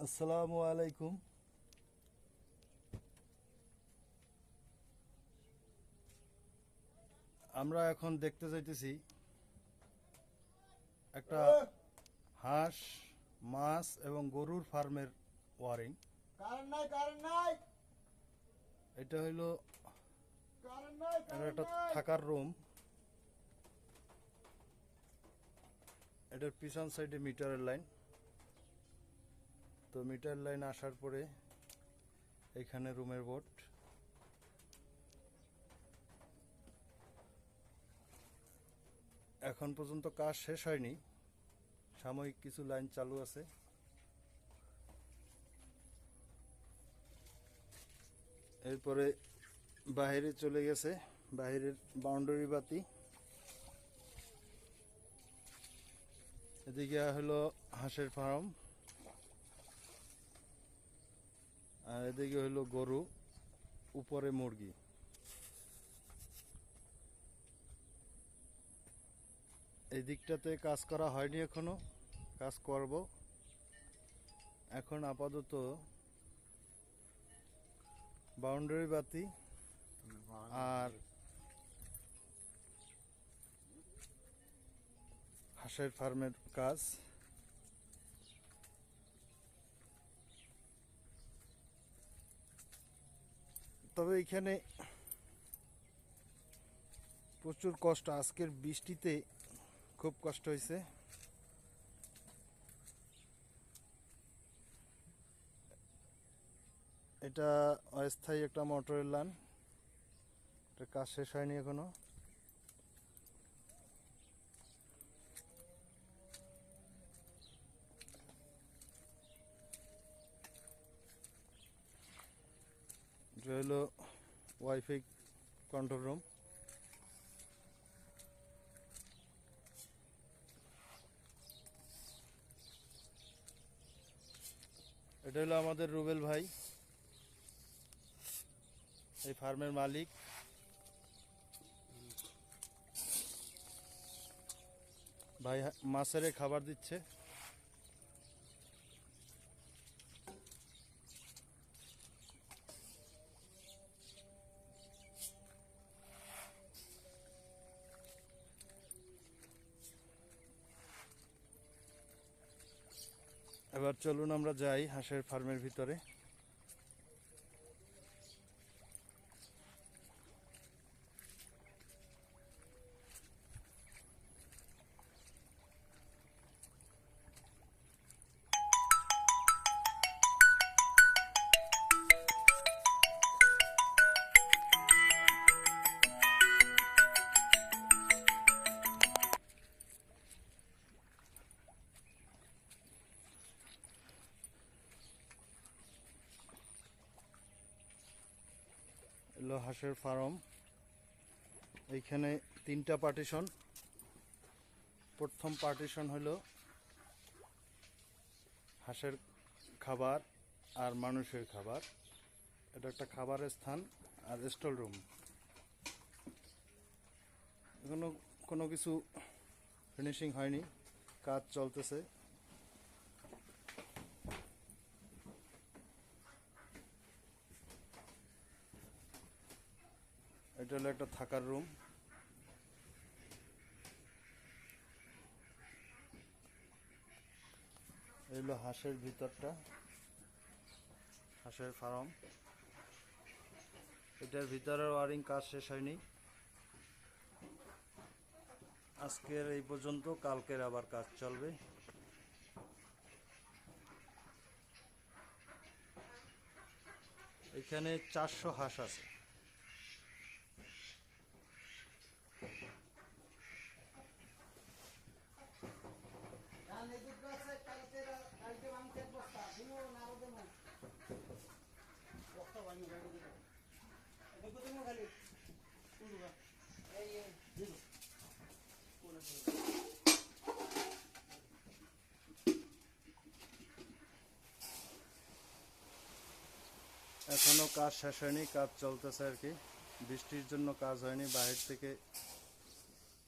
আসসালামু আলাইকুম। আমরা এখন দেখতে যাইতেছি একটা হাঁস, মাছ এবং গরুর ফার্মের ওয়ারিং। কারেন্ট নাই এটা হইল কারেন্ট নাই একটা থাকার রুম। এটার পিছন সাইডে মিটারের লাইন। তো মিটার লাইন আসার পরে এখানে রুমের বোর্ড। এখন পর্যন্ত কাজ শেষ হয়নি, সাময়িক কিছু লাইন চালু আছে। এরপরে বাইরে চলে গেছে, বাইরের বাউন্ডারি বাতি। এদিকে হলো হাঁসের ফার্ম, আর এদিকে হলো গরু, উপরে মুরগি। এই দিকটাতে কাজ করা হয়নি এখনো, কাজ করব। এখন আপাতত বাউন্ডারি বাতি আর হাঁসের ফার্মের কাজ। তবে এখানে প্রচুর কষ্ট, আজকের বৃষ্টিতে খুব কষ্ট হয়েছে। এটা অস্থায়ী একটা মোটরের লাইন, এটা কাজ শেষ হয়নি এখনো। এটা হলো ওয়াইফাই কন্ট্রোল রুম। এটা হলো আমাদের রুবেল ভাই, এই ফার্মের মালিক। ভাই মাছের খাবার দিচ্ছে। এবার চলুন আমরা যাই হাঁসের ফার্মের ভিতরে। এলো হাঁসের ফার্ম। এইখানে তিনটা পার্টিশন। প্রথম পার্টিশন হলো হাঁসের খাবার আর মানুষের খাবার। এটা একটা খাবারের স্থান আর স্টল রুম। এখনো কোনো কিছু ফিনিশিং হয়নি, কাজ চলতেছে। এটা হলো একটা থাকার রুম। এই হলো হাঁসের ভিতরটা, হাঁসের ফার্ম। এটার ভিতরের ওয়ারিং কাজ শেষ হয়নি। আজকের এই পর্যন্ত, কালকের আবার কাজ চলবে। এখানে 400 হাঁস আছে। কালকে মাংসের বস্তা দিনো না ওদের না বস্তা বানিয়ে গাড়ি দিনো দেখো তুমি খালি শুনবা এই দিনো কোন এখনো কাজ শেষ হয়নি, কাজ চলতেছে আর কি। বৃষ্টির জন্য কাজ হয়নি, বাহির থেকে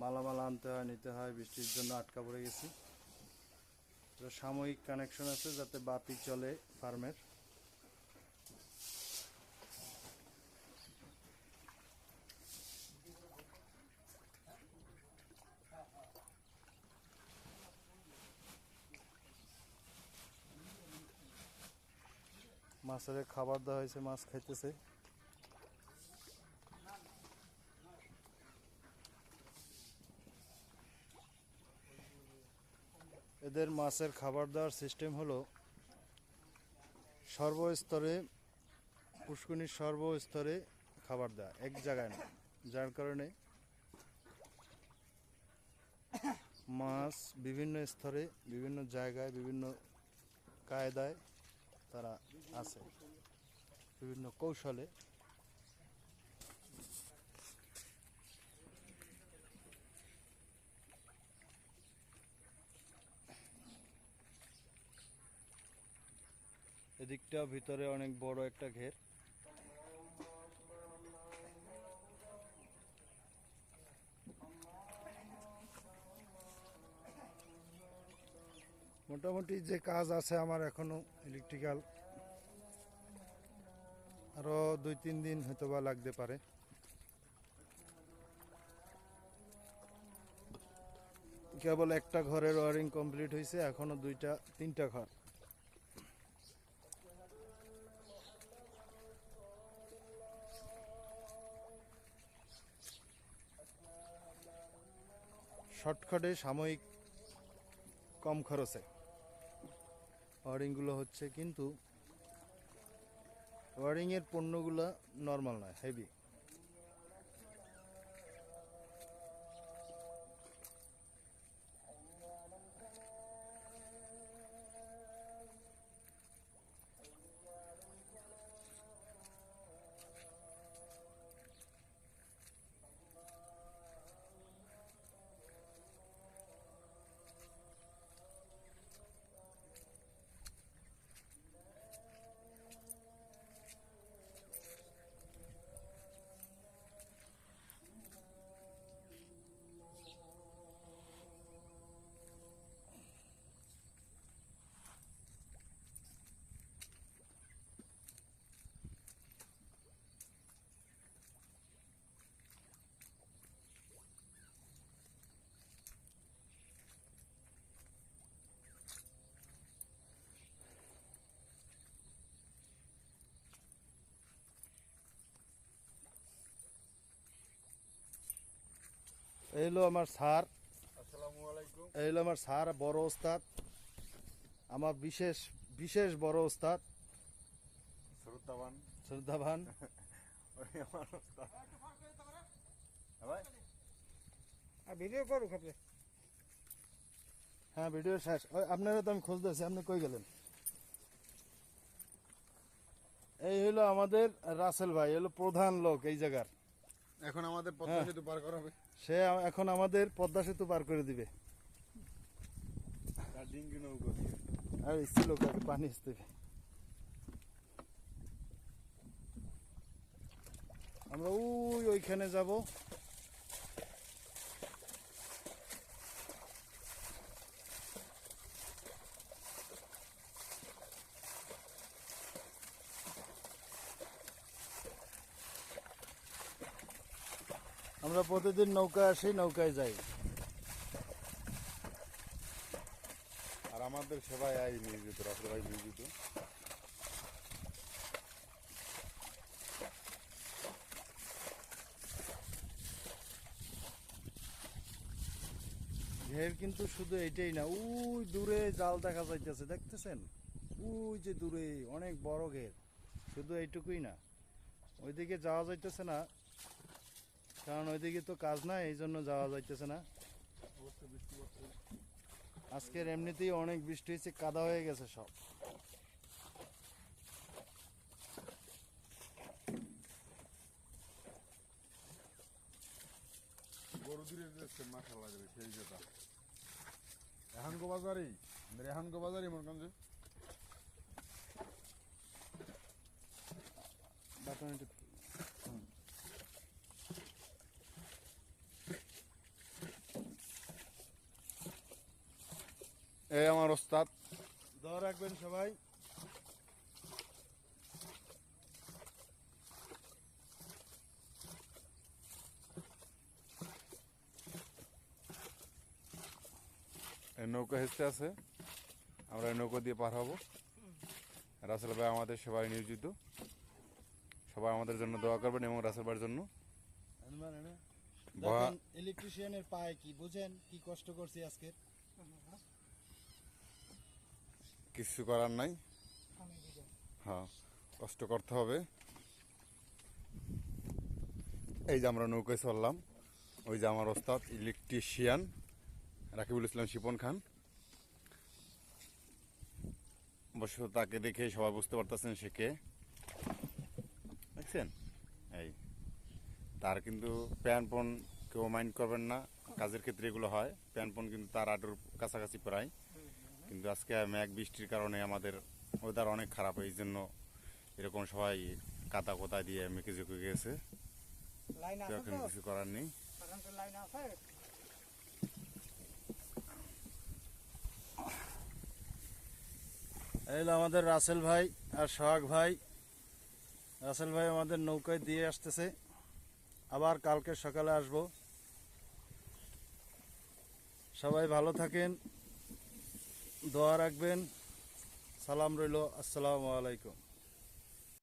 মালামাল আনতে হয়, নিতে হয়, বৃষ্টির জন্য আটকা পড়ে গেছি। এটা সাময়িক কানেকশন আছে যাতে বাতি চলে ফার্মের। মাছের খাবার দেওয়া হয়েছে, মাছ খাইতেছে। এদের মাছের খাবার দেওয়ার সিস্টেম হলো সর্বস্তরে, পুষ্করিণীর সর্বস্তরে খাবার দেওয়া, এক জায়গায় না, যার কারণে মাছ বিভিন্ন স্তরে, বিভিন্ন জায়গায়, বিভিন্ন কায়দায় তারা আছে, বিভিন্ন কৌশলে। এদিকটা ভিতরে অনেক বড় একটা ঘের। মোটামুটি যে কাজ আছে আমার এখনো ইলেকট্রিক্যাল, আরো 2-3 দিন হয়তো বা লাগতে পারে। কেবল একটা ঘরের ওয়ারিং কমপ্লিট হয়েছে, এখনো 2-3টা ঘর। শর্টকাটে সাময়িক কম খরচে ওয়ারিংগুলো হচ্ছে, কিন্তু ওয়ারিংয়ের পণ্যগুলো নর্মাল নয়, হেভি। এই হলো আমার স্যার, আসসালামু আলাইকুম। এই হলো আমার স্যার, বড় ওস্তাদ, আমার বিশেষ বিশেষ বড় ওস্তাদ, শ্রদ্ধাবান শ্রদ্ধাবান। ওই আমার ওস্তাদ। হ্যাঁ ভাই, ভিডিও করুক আপনি। হ্যাঁ, ভিডিও শেষ। ওই আপনারা তো আমি খুঁজতেছি, আপনি কই গেলেন? এই হলো আমাদের রাসেল ভাই, হলো প্রধান লোক এই জায়গার। এখন আমাদের পদ্মা হ্যাঁ। সেতু পার করা হবে। সে এখন আমাদের পদ্মা সেতু পার করে দিবে। তার ডিঙ্গি নৌকো দিয়ে। আর ইচ্ছে লোক আগে পানি আসতে। আমরা ওইখানে যাব। আমরা প্রতিদিন নৌকায় আসি, নৌকায় যাই। আর আমাদের সেবায় আই নিয়োজিত, রাসেল ভাই নিয়োজিত। ঘের কিন্তু শুধু এইটাই না, ওই দূরে জাল দেখা যাইতেছে, দেখতেছেন? ওই যে দূরে অনেক বড় ঘের, শুধু এইটুকুই না, ওইদিকে যাওয়া যাইতেছে না, কারণ ওইদিকে তো কাজ নাই, এই জন্য যাওয়া যাইতেছে না। আজকের এমনিতেই অনেক বৃষ্টি হয়েছে, কাদা হয়ে গেছে সব। গরু দূরে যাচ্ছে, মাশাআল্লাহ যাবে সেই যেটা। এহানগো বাজারেই, আমাদের এহানগো বাজারই মনগঞ্জে। বাটানিটা এই আমার ওস্তাদ। দোয়া রাখবেন সবাই। এই নৌকা হেসতে আছে, আমরা এই নৌকা দিয়ে পার হব। রাসেল ভাই আমাদের সেবায় নিয়োজিত, সবাই আমাদের জন্য দোয়া করবেন এবং রাসেল ভাইয়ের জন্য। দেখেন ইলেকট্রিশিয়ানের পায়ে কি বুঝেন, কি কষ্ট করছি আজকে। কিছু করার নাই, হ্যাঁ কষ্ট করতে হবে। এই যে আমরা নৌকায় চললাম, ওই যে আমার ওস্তাদ ইলেকট্রিশিয়ান রাকিবুল ইসলাম শিপন খান। অবশ্য তাকে দেখে সবাই বুঝতে পারতেছেন সে কে, দেখছেন। এই তার কিন্তু প্যানপন কেউ মাইন্ড করবেন না, কাজের ক্ষেত্রে এগুলো হয়। প্যানপন কিন্তু তার আটুর কাছাকাছি প্রায়, কিন্তু আজকে মেঘ বৃষ্টির কারণে আমাদের ওয়েদার অনেক খারাপ, এই জন্য এরকম সবাই কাদা কোদা দিয়ে মেখে ঝুঁকে গেছে। লাইন আছে এখন তো কিছু করার নেই। কারেন্টের লাইন আছে। এই হলো আমাদের রাসেল ভাই আর সোহাগ ভাই। রাসেল ভাই আমাদের নৌকায় দিয়ে আসতেছে, আবার কালকে সকালে আসবো। সবাই ভালো থাকেন, দোয়া রাখবেন। সালাম রইল, আসসালামু আলাইকুম।